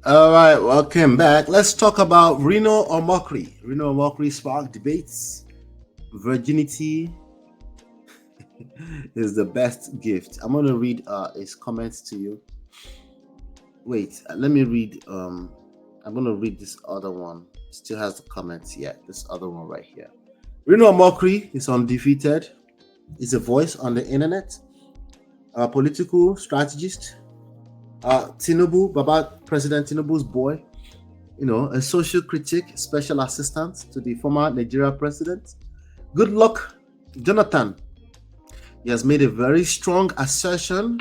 All right, welcome back. Let's talk about Reno Omokri. Reno Omokri spark debates. Virginity is the best gift. I'm going to read his comments to you. Wait, let me read. I'm going to read this other one. Still has the comments. Yeah, this other one right here. Reno Omokri is undefeated. He's a voice on the internet, a political strategist. Tinubu, Baba President Tinubu's boy, a social critic, special assistant to the former Nigeria president. Good luck, Jonathan. He has made a very strong assertion,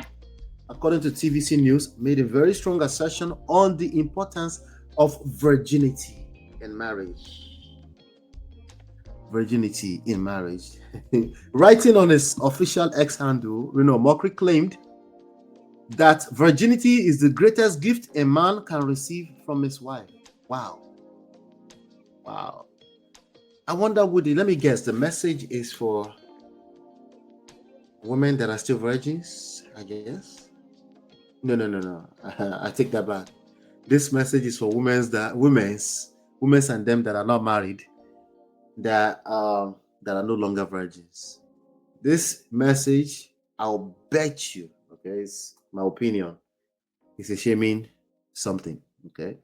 according to TVC News, made a very strong assertion on the importance of virginity in marriage. Virginity in marriage. Writing on his official X handle, Reno Omokri claimed that virginity is the greatest gift a man can receive from his wife. Wow. I wonder, Woody, let me guess, the message is for women that are still virgins, I guess? No. I take that back. This message is for women's and them that are not married, that are no longer virgins. This message, I'll bet you, okay, it's my opinion, it's a shaming something, okay?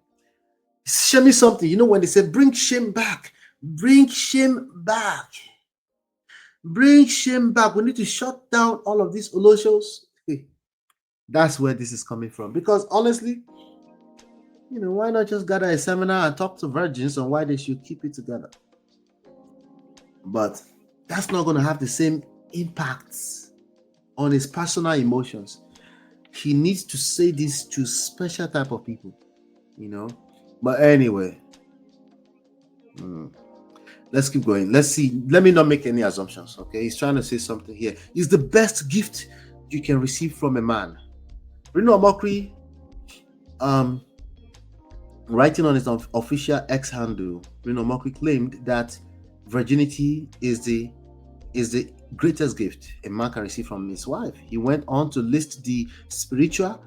It's shaming something. When they say bring shame back, bring shame back. We need to shut down all of these shows. That's where this is coming from. Because honestly, why not just gather a seminar and talk to virgins on why they should keep it together? But that's not going to have the same impacts on his personal emotions. He needs to say this to special type of people, But anyway, let's keep going. Let's see. Let me not make any assumptions, okay? He's trying to say something here. It's the best gift you can receive from a man. Reno Omokri, writing on his official X handle, Reno Omokri claimed that virginity is the greatest gift a man can receive from his wife. He went on to list the spiritual,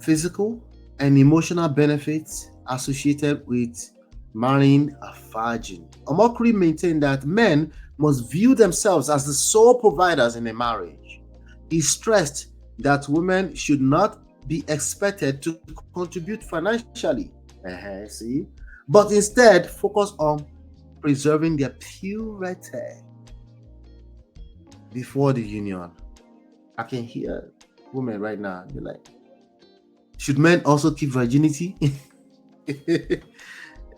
physical, and emotional benefits associated with marrying a virgin. Omokri maintained that men must view themselves as the sole providers in a marriage. He stressed that women should not be expected to contribute financially, but instead focus on preserving their purity before the union. I can hear women right now. They're like, should men also keep virginity?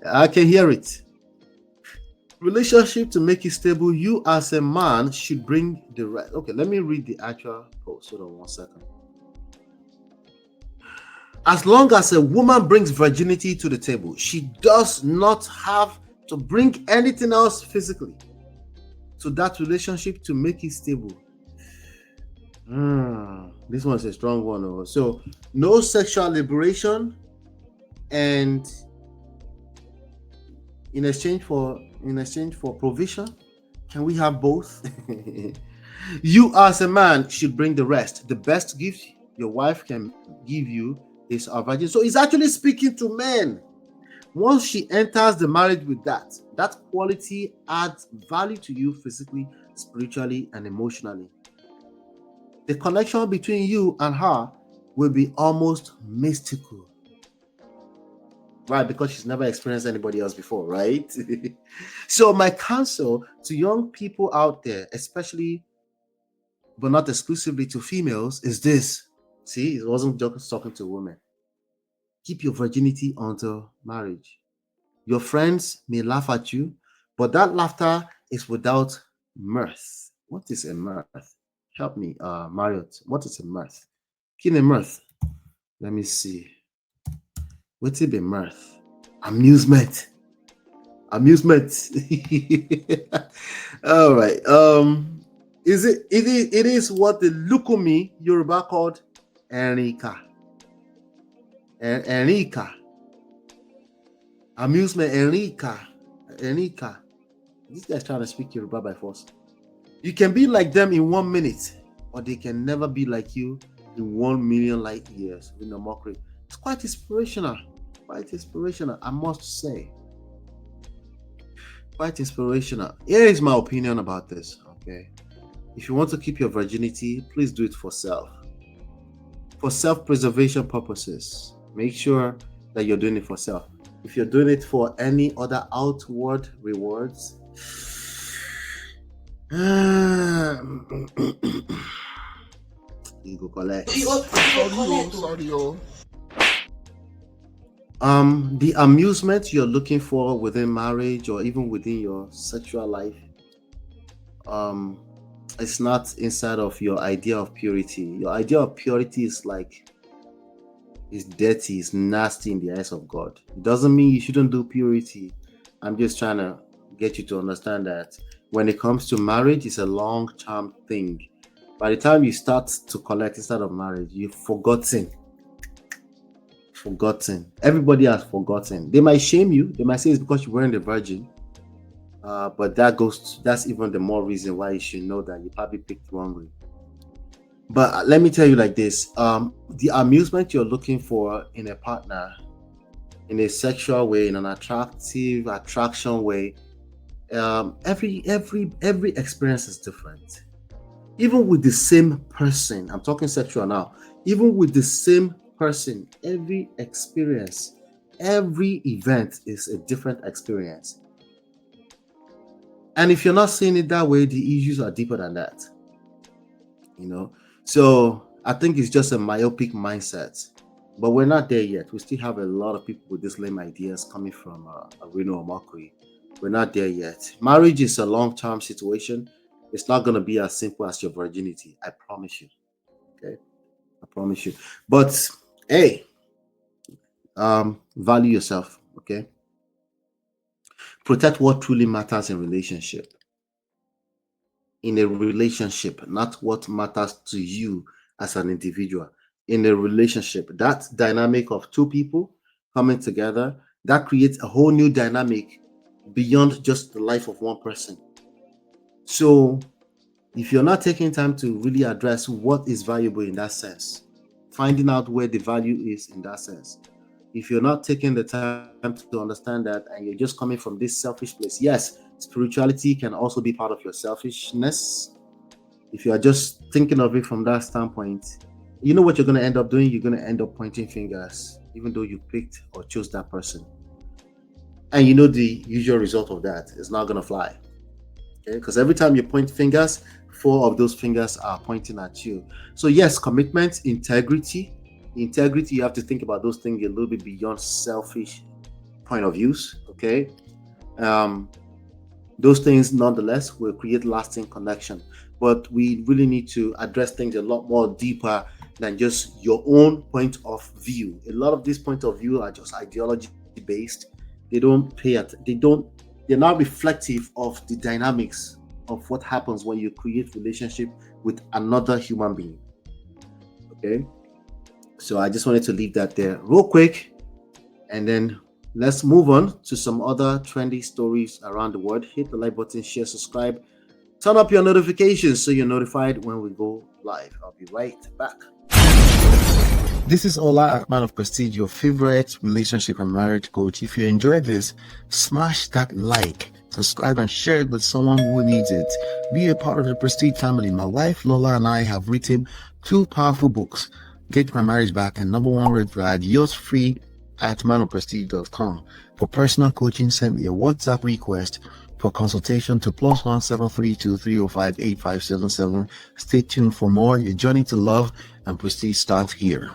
I can hear it. Relationship to make it stable, you as a man should bring the right. Okay, let me read the actual post. Hold on 1 second. As long as a woman brings virginity to the table, she does not have to bring anything else physically to that relationship to make it stable. This one's a strong one. So no sexual liberation, and in exchange for provision, can we have both? You as a man should bring the rest. The best gift your wife can give you is a virgin. So he's actually speaking to men. Once she enters the marriage with that quality adds value to you physically, spiritually, and emotionally. The connection between you and her will be almost mystical. Right? Because she's never experienced anybody else before, right? So my counsel to young people out there, especially, but not exclusively to females, is this. See, it wasn't just talking to women. Keep your virginity until marriage. Your friends may laugh at you, but that laughter is without mirth. What is a mirth? Help me, Marriott. What is a mirth? Kine mirth. Let me see. What's it be mirth? Amusement. All right. It is what the Lukumi Yoruba called Erika. Erika. Amusement, Erika. This guy's trying to speak Yoruba by force. You can be like them in 1 minute, but they can never be like you in 1 million light years. Reno Omokri. It's quite inspirational. Quite inspirational, I must say. Quite inspirational. Here is my opinion about this. Okay. If you want to keep your virginity, please do it for self. For self-preservation purposes. Make sure that you're doing it for self. If you're doing it for any other outward rewards, you go collect. The amusement you're looking for within marriage or even within your sexual life, it's not inside of your idea of purity. Your idea of purity is like, it's dirty, it's nasty in the eyes of God. It doesn't mean you shouldn't do purity. I'm just trying to get you to understand that when it comes to marriage, it's a long-term thing. By the time you start to collect instead of marriage, you've forgotten. Everybody has forgotten. They might shame you. They might say it's because you weren't a virgin. But that's even the more reason why you should know that you probably picked wrongly. But let me tell you like this, the amusement you're looking for in a partner, in a sexual way, in an attraction way, every experience is different. Even with the same person, I'm talking sexual now, even with the same person, every experience, every event is a different experience. And if you're not seeing it that way, the issues are deeper than that. So I think it's just a myopic mindset, but we're not there yet. We still have a lot of people with these lame ideas coming from Reno Omokri. We're not there yet. Marriage is a long-term situation. It's not going to be as simple as your virginity. I promise you. Okay, I promise you. But hey, value yourself. Okay, protect what truly matters in relationship. In a relationship, not what matters to you as an individual. In a relationship, that dynamic of two people coming together, that creates a whole new dynamic beyond just the life of one person. So if you're not taking time to really address what is valuable in that sense, finding out where the value is in that sense, if you're not taking the time to understand that and you're just coming from this selfish place, yes, spirituality can also be part of your selfishness. If you are just thinking of it from that standpoint, you know what you're going to end up doing? You're going to end up pointing fingers, even though you picked or chose that person. And you know the usual result of that is not going to fly. Okay, because every time you point fingers, 4 of those fingers are pointing at you. So yes, commitment, integrity, you have to think about those things a little bit beyond selfish point of views. Okay, those things nonetheless will create lasting connection, but we really need to address things a lot more deeper than just your own point of view. A lot of these points of view are just ideology based. They're not reflective of the dynamics of what happens when you create relationship with another human being. Okay, so I just wanted to leave that there real quick, and then let's move on to some other trendy stories around the world. Hit the like button, share, subscribe, turn up your notifications so you're notified when we go live. I'll be right back. This is Ola, man of Prestige, your favorite relationship and marriage coach. If you enjoyed this, smash that like, subscribe, and share it with someone who needs it. Be a part of the Prestige family. My wife Lola and I have written 2 powerful books, Get My Marriage Back and Number 1 Red Flag, yours free at manofprestige.com. For personal coaching, send me a WhatsApp request for consultation to +1 732 305 8577. Stay tuned for more. Your journey to love and prestige starts here.